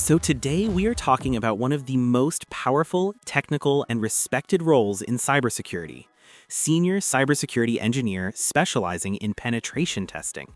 So today we are talking about one of the most powerful, technical, and respected roles in cybersecurity, Senior Cybersecurity Engineer specializing in penetration testing.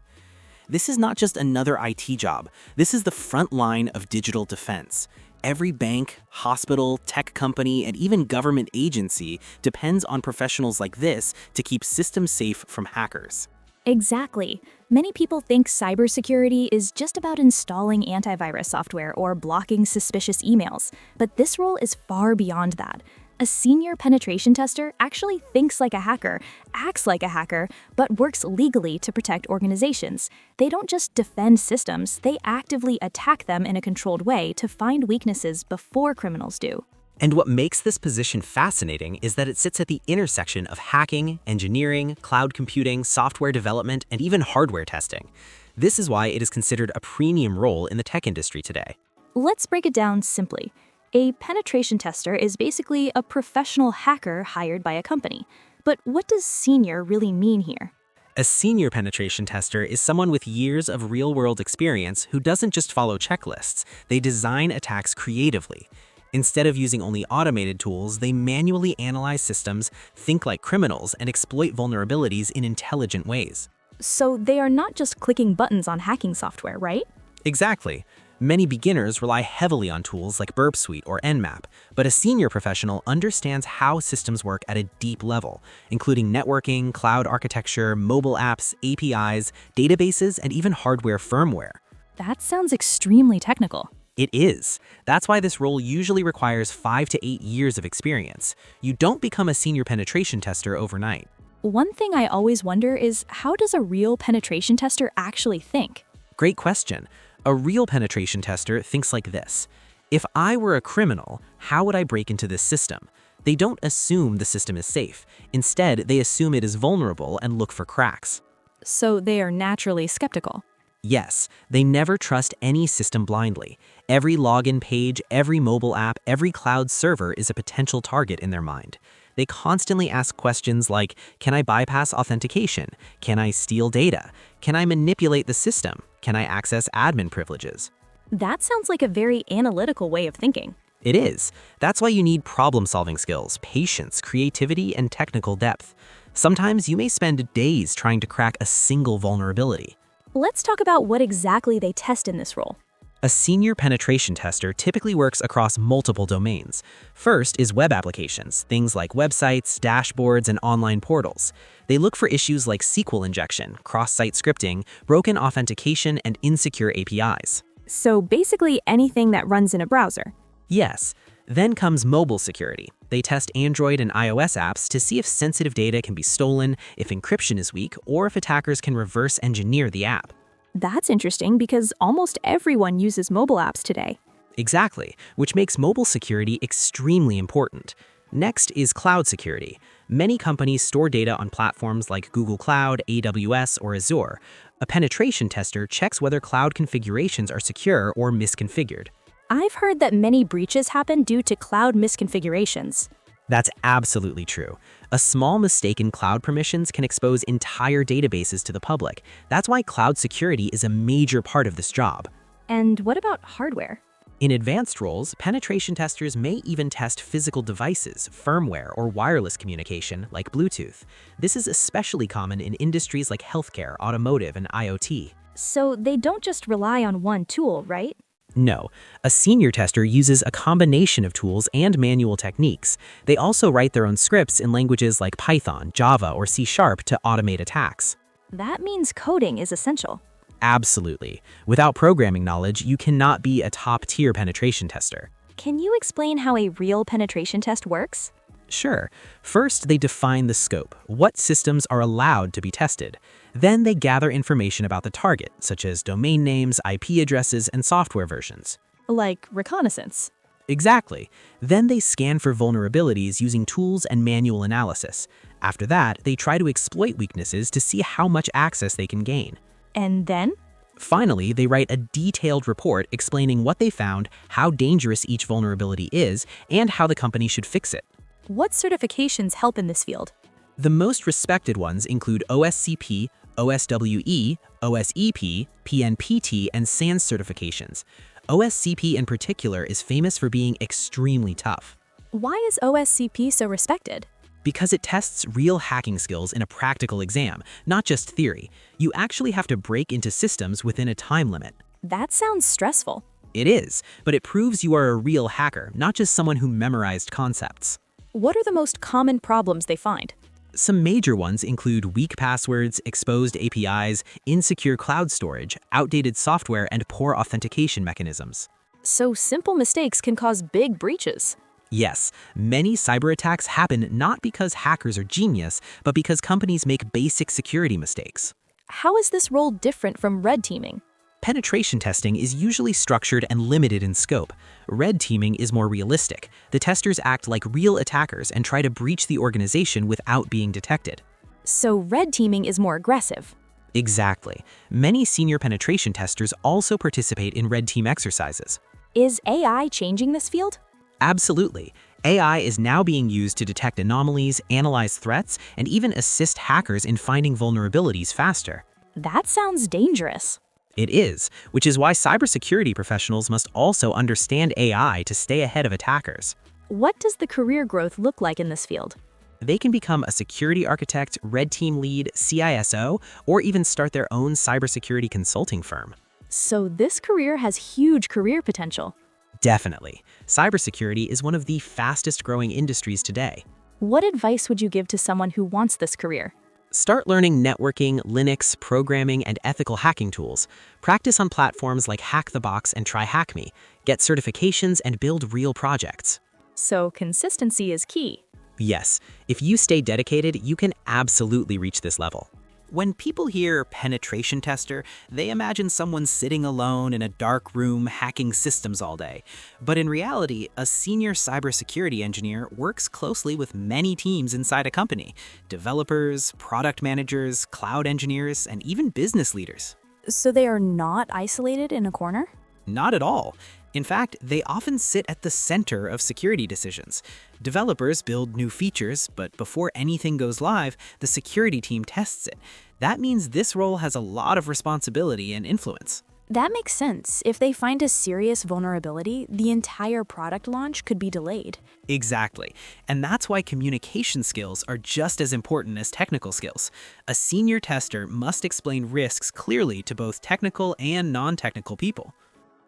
This is not just another IT job, this is the front line of digital defense. Every bank, hospital, tech company, and even government agency depends on professionals like this to keep systems safe from hackers. Exactly. Many people think cybersecurity is just about installing antivirus software or blocking suspicious emails, but this role is far beyond that. A senior penetration tester actually thinks like a hacker, acts like a hacker, but works legally to protect organizations. They don't just defend systems, they actively attack them in a controlled way to find weaknesses before criminals do. And what makes this position fascinating is that it sits at the intersection of hacking, engineering, cloud computing, software development, and even hardware testing. This is why it is considered a premium role in the tech industry today. Let's break it down simply. A penetration tester is basically a professional hacker hired by a company. But what does senior really mean here? A senior penetration tester is someone with years of real-world experience who doesn't just follow checklists, they design attacks creatively. Instead of using only automated tools, they manually analyze systems, think like criminals, and exploit vulnerabilities in intelligent ways. So they are not just clicking buttons on hacking software, right? Exactly. Many beginners rely heavily on tools like Burp or Nmap, but a senior professional understands how systems work at a deep level, including networking, cloud architecture, mobile apps, APIs, databases, and even hardware firmware. That sounds extremely technical. It is. That's why this role usually requires 5 to 8 years of experience. You don't become a senior penetration tester overnight. One thing I always wonder is, how does a real penetration tester actually think? Great question. A real penetration tester thinks like this. If I were a criminal, how would I break into this system? They don't assume the system is safe. Instead, they assume it is vulnerable and look for cracks. So they are naturally skeptical. Yes, they never trust any system blindly. Every login page, every mobile app, every cloud server is a potential target in their mind. They constantly ask questions like, can I bypass authentication? Can I steal data? Can I manipulate the system? Can I access admin privileges? That sounds like a very analytical way of thinking. It is. That's why you need problem-solving skills, patience, creativity, and technical depth. Sometimes you may spend days trying to crack a single vulnerability. Let's talk about what exactly they test in this role. A senior penetration tester typically works across multiple domains. First is web applications, things like websites, dashboards, and online portals. They look for issues like SQL injection, cross-site scripting, broken authentication, and insecure APIs. So basically anything that runs in a browser. Yes. Then comes mobile security. They test Android and iOS apps to see if sensitive data can be stolen, if encryption is weak, or if attackers can reverse engineer the app. That's interesting because almost everyone uses mobile apps today. Exactly, which makes mobile security extremely important. Next is cloud security. Many companies store data on platforms like Google Cloud, AWS, or Azure. A penetration tester checks whether cloud configurations are secure or misconfigured. I've heard that many breaches happen due to cloud misconfigurations. That's absolutely true. A small mistake in cloud permissions can expose entire databases to the public. That's why cloud security is a major part of this job. And what about hardware? In advanced roles, penetration testers may even test physical devices, firmware, or wireless communication like Bluetooth. This is especially common in industries like healthcare, automotive, and IoT. So they don't just rely on one tool, right? No, a senior tester uses a combination of tools and manual techniques. They also write their own scripts in languages like Python, Java, or C# to automate attacks. That means coding is essential. Absolutely. Without programming knowledge, you cannot be a top-tier penetration tester. Can you explain how a real penetration test works? Sure. First, they define the scope, what systems are allowed to be tested. Then they gather information about the target, such as domain names, IP addresses, and software versions. Like reconnaissance. Exactly. Then they scan for vulnerabilities using tools and manual analysis. After that, they try to exploit weaknesses to see how much access they can gain. And then? Finally, they write a detailed report explaining what they found, how dangerous each vulnerability is, and how the company should fix it. What certifications help in this field? The most respected ones include OSCP, OSWE, OSEP, PNPT, and SANS certifications. OSCP in particular is famous for being extremely tough. Why is OSCP so respected? Because it tests real hacking skills in a practical exam, not just theory. You actually have to break into systems within a time limit. That sounds stressful. It is, but it proves you are a real hacker, not just someone who memorized concepts. What are the most common problems they find? Some major ones include weak passwords, exposed APIs, insecure cloud storage, outdated software, and poor authentication mechanisms. So simple mistakes can cause big breaches. Yes, many cyber attacks happen not because hackers are genius, but because companies make basic security mistakes. How is this role different from red teaming? Penetration testing is usually structured and limited in scope. Red teaming is more realistic. The testers act like real attackers and try to breach the organization without being detected. So red teaming is more aggressive. Exactly. Many senior penetration testers also participate in red team exercises. Is AI changing this field? Absolutely. AI is now being used to detect anomalies, analyze threats, and even assist hackers in finding vulnerabilities faster. That sounds dangerous. It is, which is why cybersecurity professionals must also understand AI to stay ahead of attackers. What does the career growth look like in this field? They can become a security architect, red team lead, CISO, or even start their own cybersecurity consulting firm. So this career has huge career potential. Definitely. Cybersecurity is one of the fastest growing industries today. What advice would you give to someone who wants this career? Start learning networking, Linux, programming, and ethical hacking tools. Practice on platforms like Hack the Box and Try Hack Me. Get certifications and build real projects. So consistency is key. Yes, if you stay dedicated, you can absolutely reach this level. When people hear penetration tester, they imagine someone sitting alone in a dark room hacking systems all day. But in reality, a senior cybersecurity engineer works closely with many teams inside a company: developers, product managers, cloud engineers, and even business leaders. So they are not isolated in a corner? Not at all. In fact, they often sit at the center of security decisions. Developers build new features, but before anything goes live, the security team tests it. That means this role has a lot of responsibility and influence. That makes sense. If they find a serious vulnerability, the entire product launch could be delayed. Exactly. And that's why communication skills are just as important as technical skills. A senior tester must explain risks clearly to both technical and non-technical people.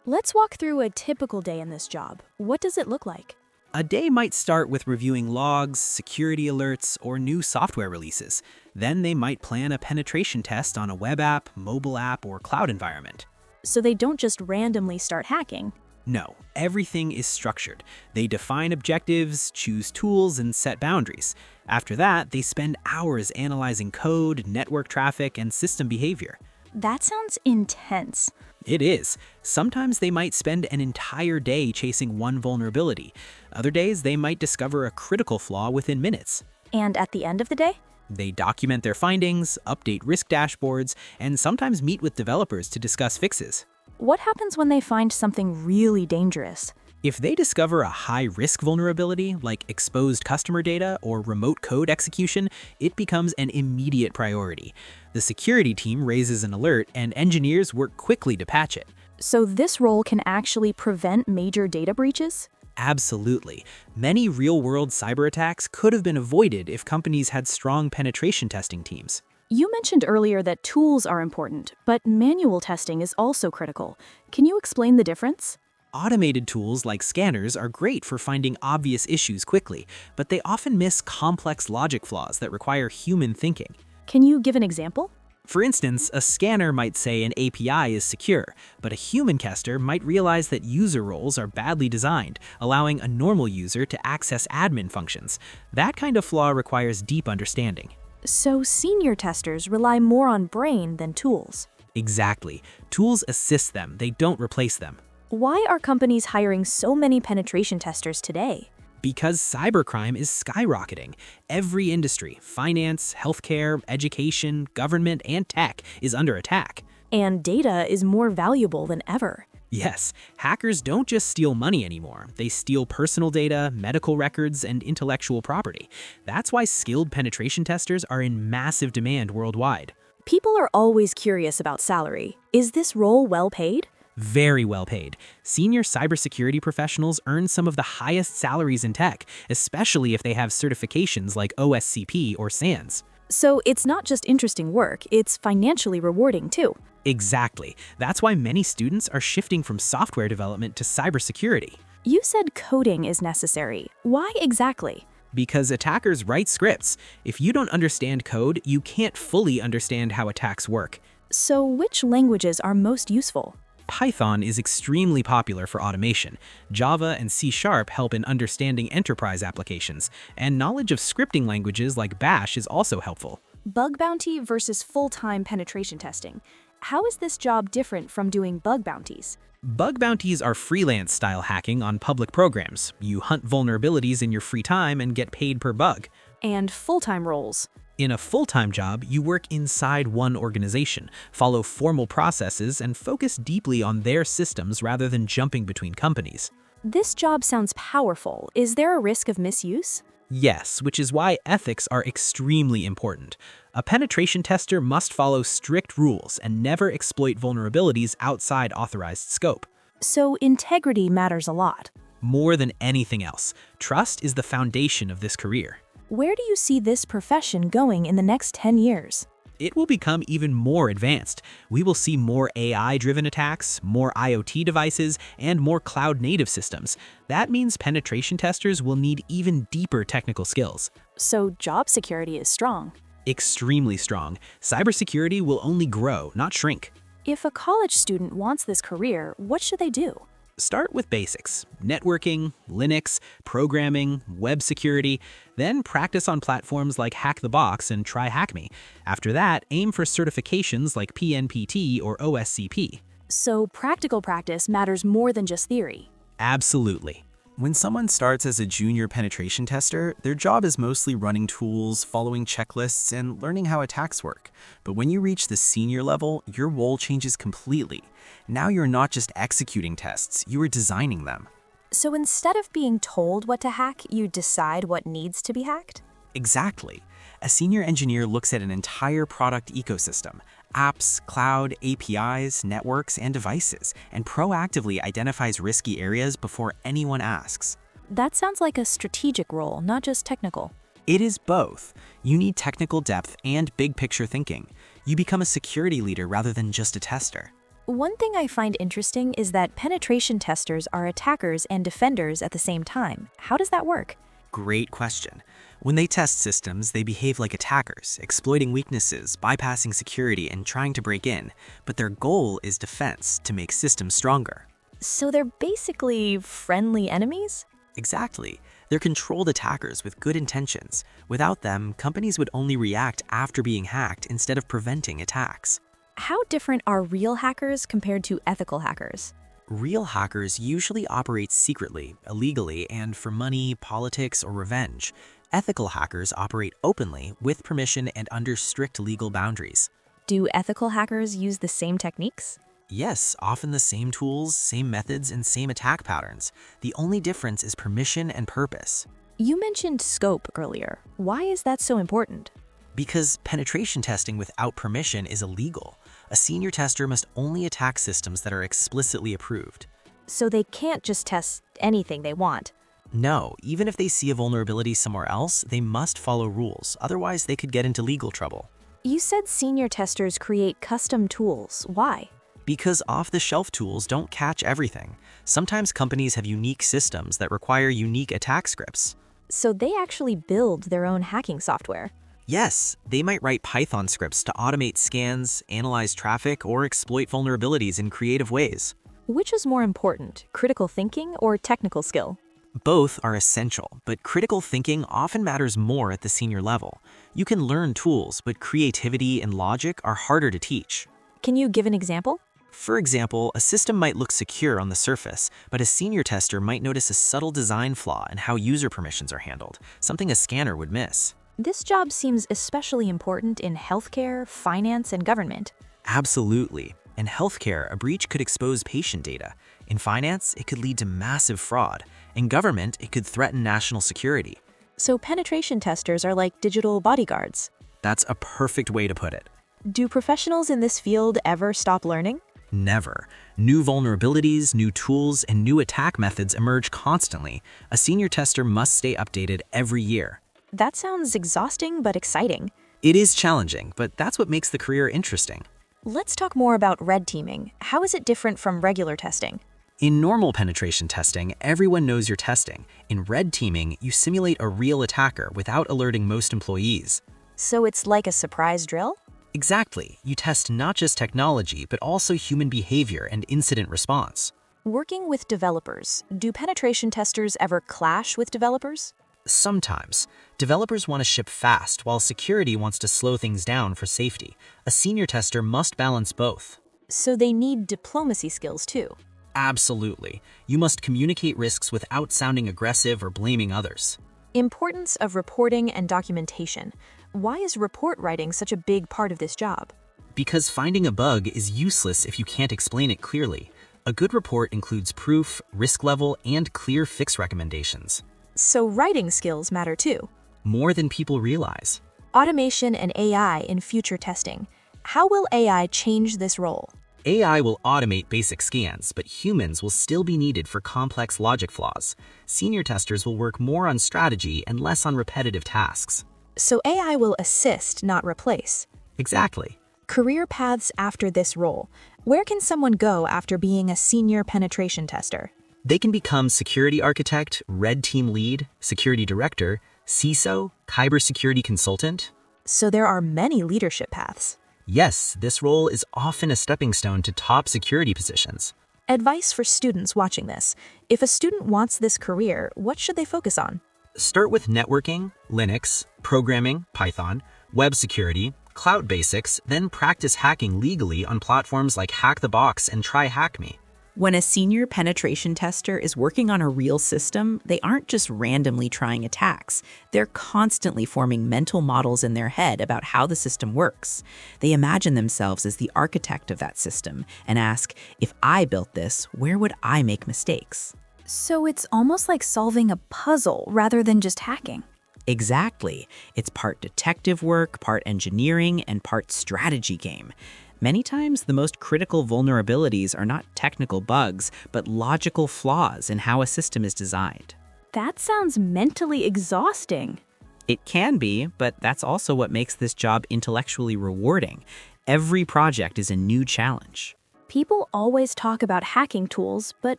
Let's walk through a typical day in this job. What does it look like? A day might start with reviewing logs, security alerts, or new software releases. Then they might plan a penetration test on a web app, mobile app, or cloud environment. So they don't just randomly start hacking. No, everything is structured. They define objectives, choose tools, and set boundaries. After that, they spend hours analyzing code, network traffic, and system behavior. That sounds intense. It is. Sometimes they might spend an entire day chasing one vulnerability. Other days, they might discover a critical flaw within minutes. And at the end of the day? They document their findings, update risk dashboards, and sometimes meet with developers to discuss fixes. What happens when they find something really dangerous? If they discover a high-risk vulnerability, like exposed customer data or remote code execution, it becomes an immediate priority. The security team raises an alert, and engineers work quickly to patch it. So this role can actually prevent major data breaches? Absolutely. Many real-world cyber attacks could have been avoided if companies had strong penetration testing teams. You mentioned earlier that tools are important, but manual testing is also critical. Can you explain the difference? Automated tools like scanners are great for finding obvious issues quickly, but they often miss complex logic flaws that require human thinking. Can you give an example? For instance, a scanner might say an API is secure, but a human tester might realize that user roles are badly designed, allowing a normal user to access admin functions. That kind of flaw requires deep understanding. So senior testers rely more on brain than tools. Exactly. Tools assist them, they don't replace them. Why are companies hiring so many penetration testers today? Because cybercrime is skyrocketing. Every industry, finance, healthcare, education, government, and tech is under attack. And data is more valuable than ever. Yes, hackers don't just steal money anymore. They steal personal data, medical records, and intellectual property. That's why skilled penetration testers are in massive demand worldwide. People are always curious about salary. Is this role well paid? Very well paid. Senior cybersecurity professionals earn some of the highest salaries in tech, especially if they have certifications like OSCP or SANS. So it's not just interesting work, it's financially rewarding too. Exactly. That's why many students are shifting from software development to cybersecurity. You said coding is necessary. Why exactly? Because attackers write scripts. If you don't understand code, you can't fully understand how attacks work. So which languages are most useful? Python is extremely popular for automation. Java and C# help in understanding enterprise applications, and knowledge of scripting languages like Bash is also helpful. Bug bounty versus full-time penetration testing. How is this job different from doing bug bounties? Bug bounties are freelance-style hacking on public programs. You hunt vulnerabilities in your free time and get paid per bug. And full-time roles. In a full-time job, you work inside one organization, follow formal processes, and focus deeply on their systems rather than jumping between companies. This job sounds powerful. Is there a risk of misuse? Yes, which is why ethics are extremely important. A penetration tester must follow strict rules and never exploit vulnerabilities outside authorized scope. So integrity matters a lot. More than anything else, trust is the foundation of this career. Where do you see this profession going in the next 10 years? It will become even more advanced. We will see more AI-driven attacks, more IoT devices, and more cloud-native systems. That means penetration testers will need even deeper technical skills. So job security is strong. Extremely strong. Cybersecurity will only grow, not shrink. If a college student wants this career, what should they do? Start with basics: networking, Linux, programming, web security. Then practice on platforms like Hack the Box and Try Hack Me. After that, aim for certifications like PNPT or OSCP. So practical practice matters more than just theory. Absolutely. When someone starts as a junior penetration tester, their job is mostly running tools, following checklists, and learning how attacks work. But when you reach the senior level, your role changes completely. Now you're not just executing tests, you are designing them. So instead of being told what to hack, you decide what needs to be hacked? Exactly. A senior engineer looks at an entire product ecosystem: apps, cloud, APIs, networks, and devices, and proactively identifies risky areas before anyone asks. That sounds like a strategic role, not just technical. It is both. You need technical depth and big picture thinking. You become a security leader rather than just a tester. One thing I find interesting is that penetration testers are attackers and defenders at the same time. How does that work? Great question. When they test systems, they behave like attackers, exploiting weaknesses, bypassing security, and trying to break in. But their goal is defense, to make systems stronger. So they're basically friendly enemies? Exactly. They're controlled attackers with good intentions. Without them, companies would only react after being hacked instead of preventing attacks. How different are real hackers compared to ethical hackers? Real hackers usually operate secretly, illegally, and for money, politics, or revenge. Ethical hackers operate openly, with permission and under strict legal boundaries. Do ethical hackers use the same techniques? Yes, often the same tools, same methods, and same attack patterns. The only difference is permission and purpose. You mentioned scope earlier. Why is that so important? Because penetration testing without permission is illegal. A senior tester must only attack systems that are explicitly approved. So they can't just test anything they want. No, even if they see a vulnerability somewhere else, they must follow rules. Otherwise, they could get into legal trouble. You said senior testers create custom tools. Why? Because off-the-shelf tools don't catch everything. Sometimes companies have unique systems that require unique attack scripts. So they actually build their own hacking software. Yes, they might write Python scripts to automate scans, analyze traffic, or exploit vulnerabilities in creative ways. Which is more important, critical thinking or technical skill? Both are essential, but critical thinking often matters more at the senior level. You can learn tools, but creativity and logic are harder to teach. Can you give an example? For example, a system might look secure on the surface, but a senior tester might notice a subtle design flaw in how user permissions are handled, something a scanner would miss. This job seems especially important in healthcare, finance, and government. Absolutely. In healthcare, a breach could expose patient data. In finance, it could lead to massive fraud. In government, it could threaten national security. So penetration testers are like digital bodyguards. That's a perfect way to put it. Do professionals in this field ever stop learning? Never. New vulnerabilities, new tools, and new attack methods emerge constantly. A senior tester must stay updated every year. That sounds exhausting but exciting. It is challenging, but that's what makes the career interesting. Let's talk more about red teaming. How is it different from regular testing? In normal penetration testing, everyone knows you're testing. In red teaming, you simulate a real attacker without alerting most employees. So it's like a surprise drill? Exactly. You test not just technology, but also human behavior and incident response. Working with developers, do penetration testers ever clash with developers? Sometimes. Developers want to ship fast, while security wants to slow things down for safety. A senior tester must balance both. So they need diplomacy skills too. Absolutely. You must communicate risks without sounding aggressive or blaming others. Importance of reporting and documentation. Why is report writing such a big part of this job? Because finding a bug is useless if you can't explain it clearly. A good report includes proof, risk level, and clear fix recommendations. So writing skills matter too. More than people realize. Automation and AI in future testing. How will AI change this role? AI will automate basic scans, but humans will still be needed for complex logic flaws. Senior testers will work more on strategy and less on repetitive tasks. So AI will assist, not replace. Exactly. Career paths after this role. Where can someone go after being a senior penetration tester? They can become security architect, red team lead, security director, CISO, cybersecurity consultant. So there are many leadership paths. Yes, this role is often a stepping stone to top security positions. Advice for students watching this. If a student wants this career, what should they focus on? Start with networking, Linux, programming, Python, web security, cloud basics, then practice hacking legally on platforms like Hack the Box and Try Hack Me. When a senior penetration tester is working on a real system, they aren't just randomly trying attacks. They're constantly forming mental models in their head about how the system works. They imagine themselves as the architect of that system and ask, if I built this, where would I make mistakes? So it's almost like solving a puzzle rather than just hacking. Exactly. It's part detective work, part engineering, and part strategy game. Many times, the most critical vulnerabilities are not technical bugs, but logical flaws in how a system is designed. That sounds mentally exhausting. It can be, but that's also what makes this job intellectually rewarding. Every project is a new challenge. People always talk about hacking tools, but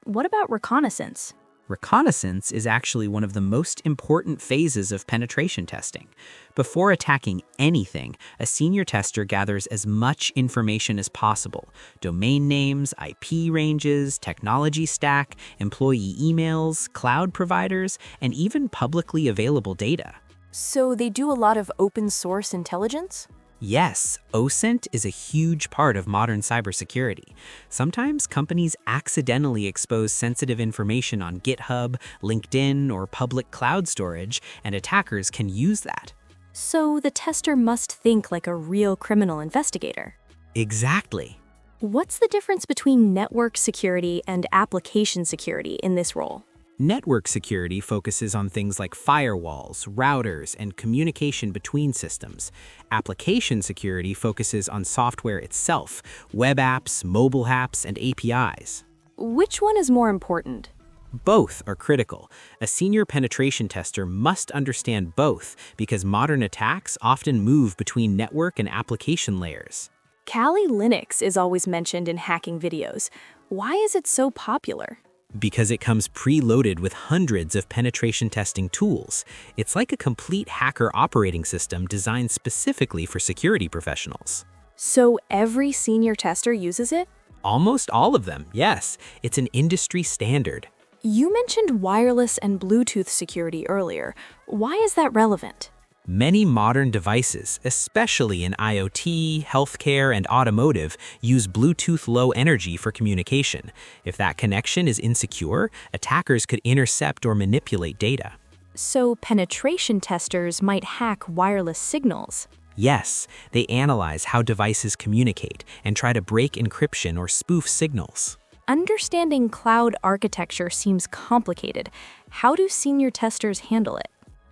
what about reconnaissance? Reconnaissance is actually one of the most important phases of penetration testing. Before attacking anything, a senior tester gathers as much information as possible: domain names, IP ranges, technology stack, employee emails, cloud providers, and even publicly available data. So they do a lot of open source intelligence? Yes, OSINT is a huge part of modern cybersecurity. Sometimes companies accidentally expose sensitive information on GitHub, LinkedIn, or public cloud storage, and attackers can use that. So the tester must think like a real criminal investigator. Exactly. What's the difference between network security and application security in this role? Network security focuses on things like firewalls, routers, and communication between systems. Application security focuses on software itself, web apps, mobile apps, and APIs. Which one is more important? Both are critical. A senior penetration tester must understand both because modern attacks often move between network and application layers. Kali Linux is always mentioned in hacking videos. Why is it so popular? Because it comes preloaded with hundreds of penetration testing tools. It's like a complete hacker operating system designed specifically for security professionals. So every senior tester uses it? Almost all of them, yes. It's an industry standard. You mentioned wireless and Bluetooth security earlier. Why is that relevant? Many modern devices, especially in IoT, healthcare, and automotive, use Bluetooth Low Energy for communication. If that connection is insecure, attackers could intercept or manipulate data. So penetration testers might hack wireless signals. Yes, they analyze how devices communicate and try to break encryption or spoof signals. Understanding cloud architecture seems complicated. How do senior testers handle it?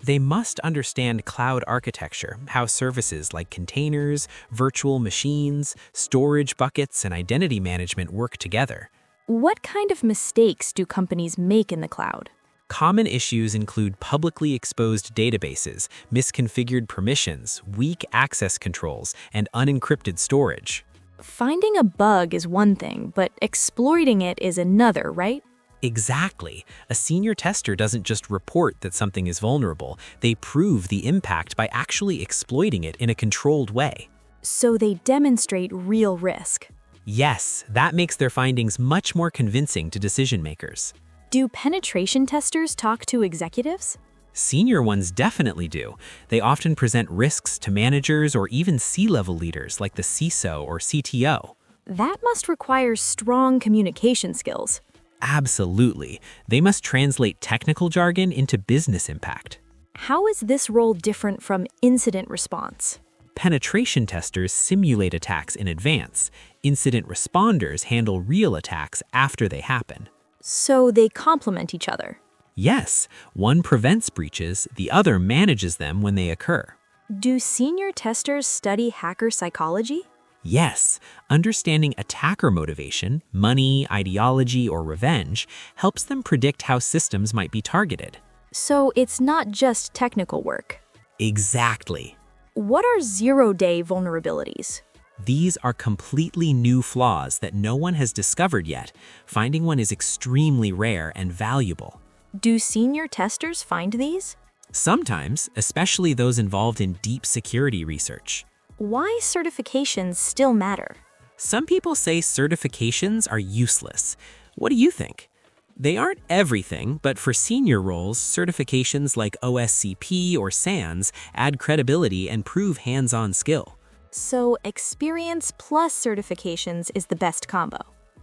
They must understand cloud architecture, how services like containers, virtual machines, storage buckets, and identity management work together. What kind of mistakes do companies make in the cloud? Common issues include publicly exposed databases, misconfigured permissions, weak access controls, and unencrypted storage. Finding a bug is one thing, but exploiting it is another, right? Exactly. A senior tester doesn't just report that something is vulnerable, they prove the impact by actually exploiting it in a controlled way. So they demonstrate real risk. Yes, that makes their findings much more convincing to decision makers. Do penetration testers talk to executives? Senior ones definitely do. They often present risks to managers or even C-level leaders like the CISO or CTO. That must require strong communication skills. Absolutely. They must translate technical jargon into business impact. How is this role different from incident response? Penetration testers simulate attacks in advance. Incident responders handle real attacks after they happen. So they complement each other. Yes, one prevents breaches, the other manages them when they occur. Do senior testers study hacker psychology? Yes, understanding attacker motivation, money, ideology, or revenge helps them predict how systems might be targeted. So it's not just technical work. Exactly. What are zero-day vulnerabilities? These are completely new flaws that no one has discovered yet. Finding one is extremely rare and valuable. Do senior testers find these? Sometimes, especially those involved in deep security research. Why certifications still matter? Some people say certifications are useless. What do you think? They aren't everything, but for senior roles, certifications like OSCP or SANS add credibility and prove hands-on skill. So experience plus certifications is the best combo.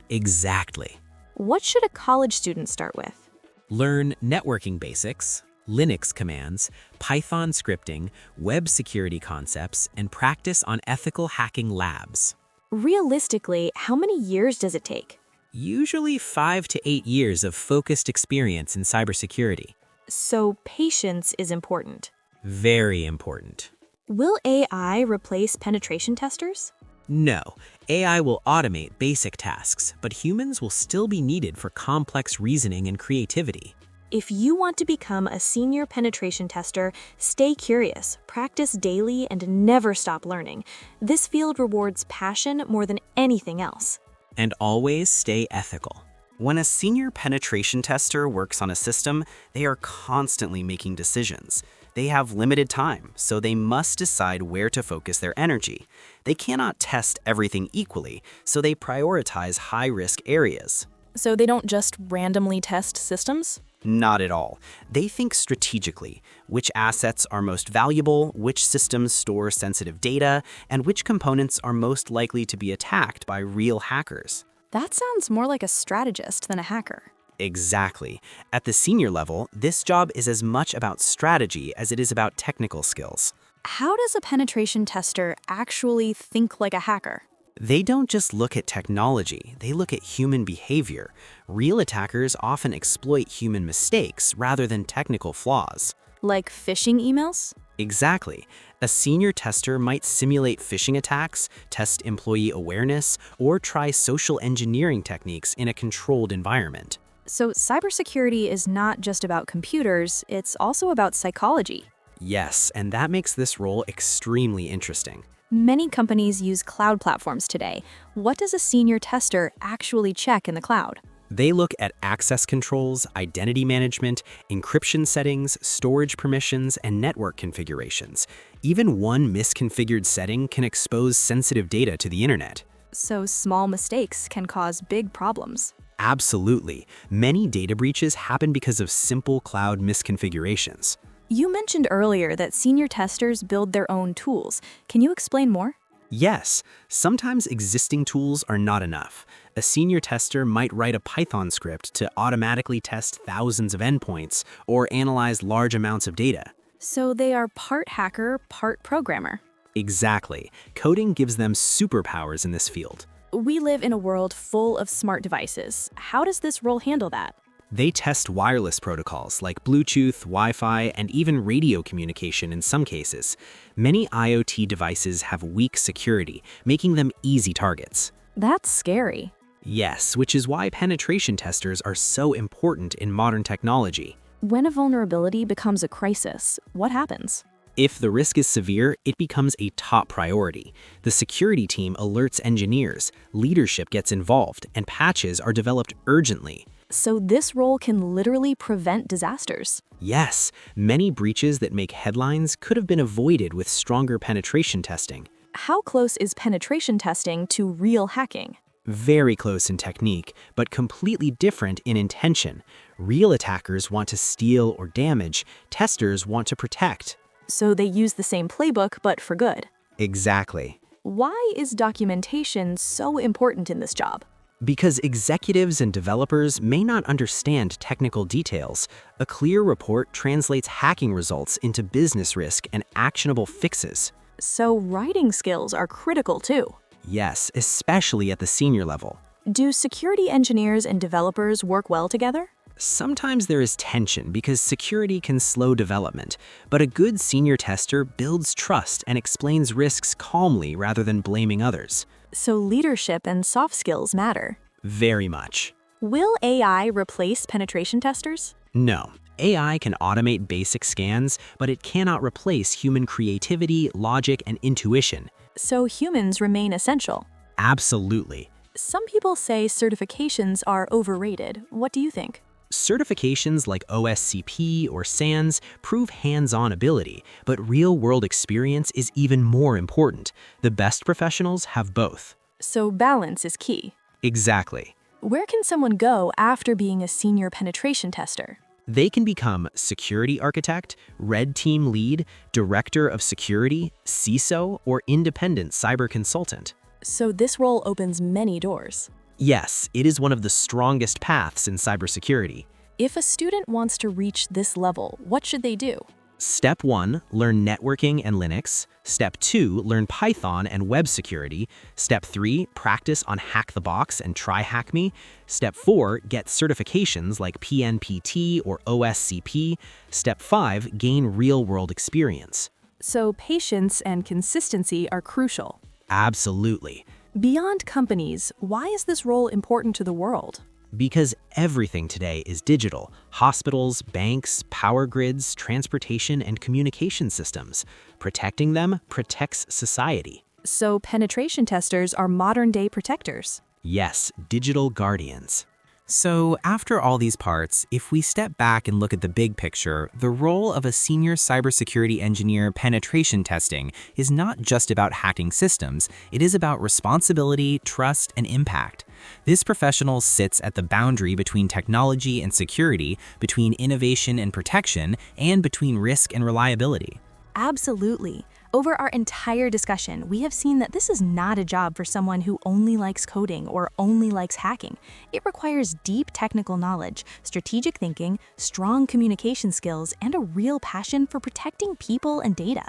Exactly. What should a college student start with? Learn networking basics, Linux commands, Python scripting, web security concepts, and practice on ethical hacking labs. Realistically, how many years does it take? Usually 5 to 8 years of focused experience in cybersecurity. So patience is important. Very important. Will AI replace penetration testers? No, AI will automate basic tasks, but humans will still be needed for complex reasoning and creativity. If you want to become a senior penetration tester, stay curious, practice daily, and never stop learning. This field rewards passion more than anything else. And always stay ethical. When a senior penetration tester works on a system, they are constantly making decisions. They have limited time, so they must decide where to focus their energy. They cannot test everything equally, so they prioritize high-risk areas. So they don't just randomly test systems? Not at all. They think strategically, which assets are most valuable, which systems store sensitive data, and which components are most likely to be attacked by real hackers. That sounds more like a strategist than a hacker. Exactly. At the senior level, this job is as much about strategy as it is about technical skills. How does a penetration tester actually think like a hacker? They don't just look at technology, they look at human behavior. Real attackers often exploit human mistakes rather than technical flaws. Like phishing emails? Exactly. A senior tester might simulate phishing attacks, test employee awareness, or try social engineering techniques in a controlled environment. So cybersecurity is not just about computers, it's also about psychology. Yes, and that makes this role extremely interesting. Many companies use cloud platforms today. What does a senior tester actually check in the cloud? They look at access controls, identity management, encryption settings, storage permissions, and network configurations. Even one misconfigured setting can expose sensitive data to the internet. So small mistakes can cause big problems. Absolutely. Many data breaches happen because of simple cloud misconfigurations. You mentioned earlier that senior testers build their own tools. Can you explain more? Yes, sometimes existing tools are not enough. A senior tester might write a Python script to automatically test thousands of endpoints or analyze large amounts of data. So they are part hacker, part programmer. Exactly. Coding gives them superpowers in this field. We live in a world full of smart devices. How does this role handle that? They test wireless protocols like Bluetooth, Wi-Fi, and even radio communication in some cases. Many IoT devices have weak security, making them easy targets. That's scary. Yes, which is why penetration testers are so important in modern technology. When a vulnerability becomes a crisis, what happens? If the risk is severe, it becomes a top priority. The security team alerts engineers, leadership gets involved, and patches are developed urgently. So this role can literally prevent disasters. Yes, many breaches that make headlines could have been avoided with stronger penetration testing. How close is penetration testing to real hacking? Very close in technique, but completely different in intention. Real attackers want to steal or damage, testers want to protect. So they use the same playbook, but for good. Exactly. Why is documentation so important in this job? Because executives and developers may not understand technical details, a clear report translates hacking results into business risk and actionable fixes. So writing skills are critical too. Yes, especially at the senior level. Do security engineers and developers work well together? Sometimes there is tension because security can slow development, but a good senior tester builds trust and explains risks calmly rather than blaming others. So leadership and soft skills matter. Very much. Will AI replace penetration testers? No. AI can automate basic scans, but it cannot replace human creativity, logic, and intuition. So humans remain essential. Absolutely. Some people say certifications are overrated. What do you think? Certifications like OSCP or SANS prove hands-on ability, but real-world experience is even more important. The best professionals have both. So balance is key. Exactly. Where can someone go after being a senior penetration tester? They can become security architect, red team lead, director of security, CISO, or independent cyber consultant. So this role opens many doors. Yes, it is one of the strongest paths in cybersecurity. If a student wants to reach this level, what should they do? Step 1, learn networking and Linux. Step 2, learn Python and web security. Step 3, practice on Hack the Box and Try Hack Me. Step 4, get certifications like PNPT or OSCP. Step 5, gain real-world experience. So patience and consistency are crucial. Absolutely. Beyond companies, why is this role important to the world? Because everything today is digital. Hospitals, banks, power grids, transportation, and communication systems. Protecting them protects society. So penetration testers are modern-day protectors. Yes, digital guardians. So, after all these parts, if we step back and look at the big picture, the role of a senior cybersecurity engineer penetration testing is not just about hacking systems, it is about responsibility, trust, and impact. This professional sits at the boundary between technology and security, between innovation and protection, and between risk and reliability. Absolutely. Over our entire discussion, we have seen that this is not a job for someone who only likes coding or only likes hacking. It requires deep technical knowledge, strategic thinking, strong communication skills, and a real passion for protecting people and data.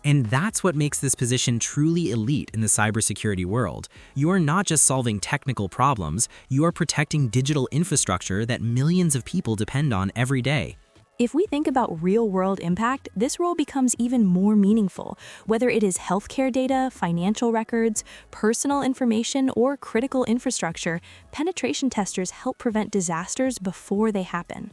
And that's what makes this position truly elite in the cybersecurity world. You are not just solving technical problems, you are protecting digital infrastructure that millions of people depend on every day. If we think about real-world impact, this role becomes even more meaningful, whether it is healthcare data, financial records, personal information, or critical infrastructure. Penetration testers help prevent disasters before they happen.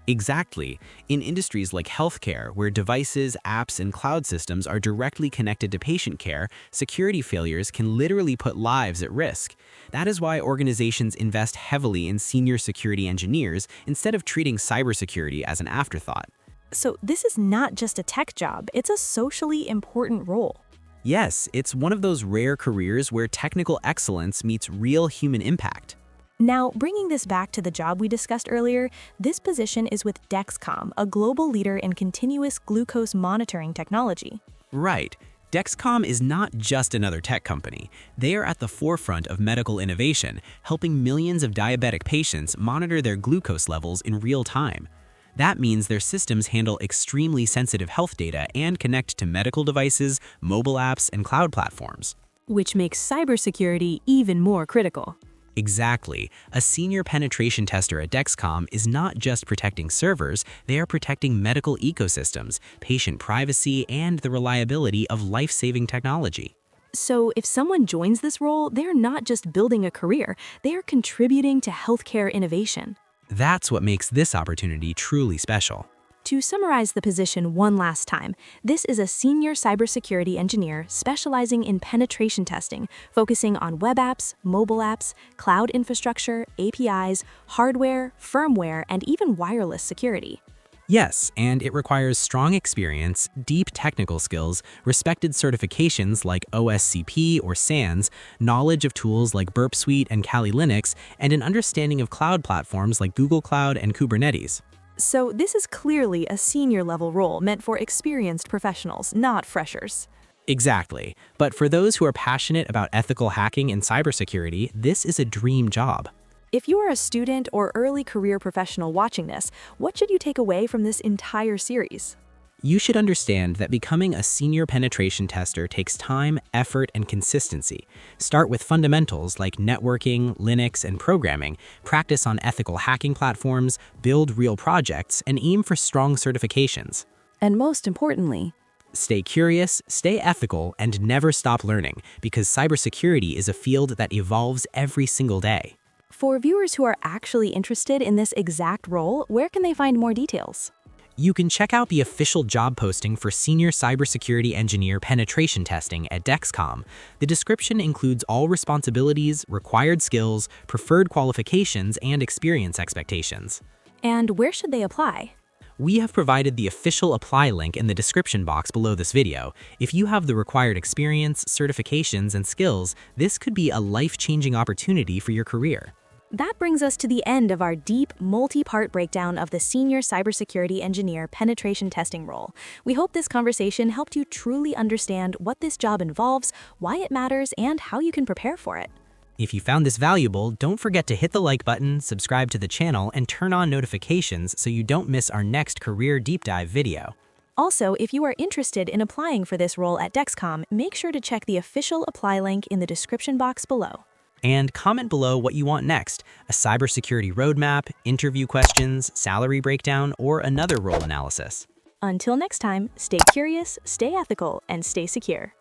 Exactly. In industries like healthcare, where devices, apps, and cloud systems are directly connected to patient care, security failures can literally put lives at risk. That is why organizations invest heavily in senior security engineers instead of treating cybersecurity as an afterthought. So this is not just a tech job, it's a socially important role. Yes, it's one of those rare careers where technical excellence meets real human impact. Now, bringing this back to the job we discussed earlier, this position is with Dexcom, a global leader in continuous glucose monitoring technology. Right. Dexcom is not just another tech company. They are at the forefront of medical innovation, helping millions of diabetic patients monitor their glucose levels in real time. That means their systems handle extremely sensitive health data and connect to medical devices, mobile apps, and cloud platforms. Which makes cybersecurity even more critical. Exactly. A senior penetration tester at Dexcom is not just protecting servers, they are protecting medical ecosystems, patient privacy, and the reliability of life-saving technology. So if someone joins this role, they're not just building a career, they are contributing to healthcare innovation. That's what makes this opportunity truly special. To summarize the position one last time, this is a senior cybersecurity engineer specializing in penetration testing, focusing on web apps, mobile apps, cloud infrastructure, APIs, hardware, firmware, and even wireless security. Yes, and it requires strong experience, deep technical skills, respected certifications like OSCP or SANS, knowledge of tools like Burp Suite and Kali Linux, and an understanding of cloud platforms like Google Cloud and Kubernetes. So this is clearly a senior-level role meant for experienced professionals, not freshers. Exactly. But for those who are passionate about ethical hacking and cybersecurity, this is a dream job. If you are a student or early career professional watching this, what should you take away from this entire series? You should understand that becoming a senior penetration tester takes time, effort, and consistency. Start with fundamentals like networking, Linux, and programming, practice on ethical hacking platforms, build real projects, and aim for strong certifications. And most importantly, stay curious, stay ethical, and never stop learning, because cybersecurity is a field that evolves every single day. For viewers who are actually interested in this exact role, where can they find more details? You can check out the official job posting for Senior Cybersecurity Engineer penetration testing at Dexcom. The description includes all responsibilities, required skills, preferred qualifications, and experience expectations. And where should they apply? We have provided the official apply link in the description box below this video. If you have the required experience, certifications, and skills, this could be a life-changing opportunity for your career. That brings us to the end of our deep, multi-part breakdown of the Senior Cybersecurity Engineer penetration testing role. We hope this conversation helped you truly understand what this job involves, why it matters, and how you can prepare for it. If you found this valuable, don't forget to hit the like button, subscribe to the channel, and turn on notifications so you don't miss our next career deep dive video. Also, if you are interested in applying for this role at Dexcom, make sure to check the official apply link in the description box below. And comment below what you want next, a cybersecurity roadmap, interview questions, salary breakdown, or another role analysis. Until next time, stay curious, stay ethical, and stay secure.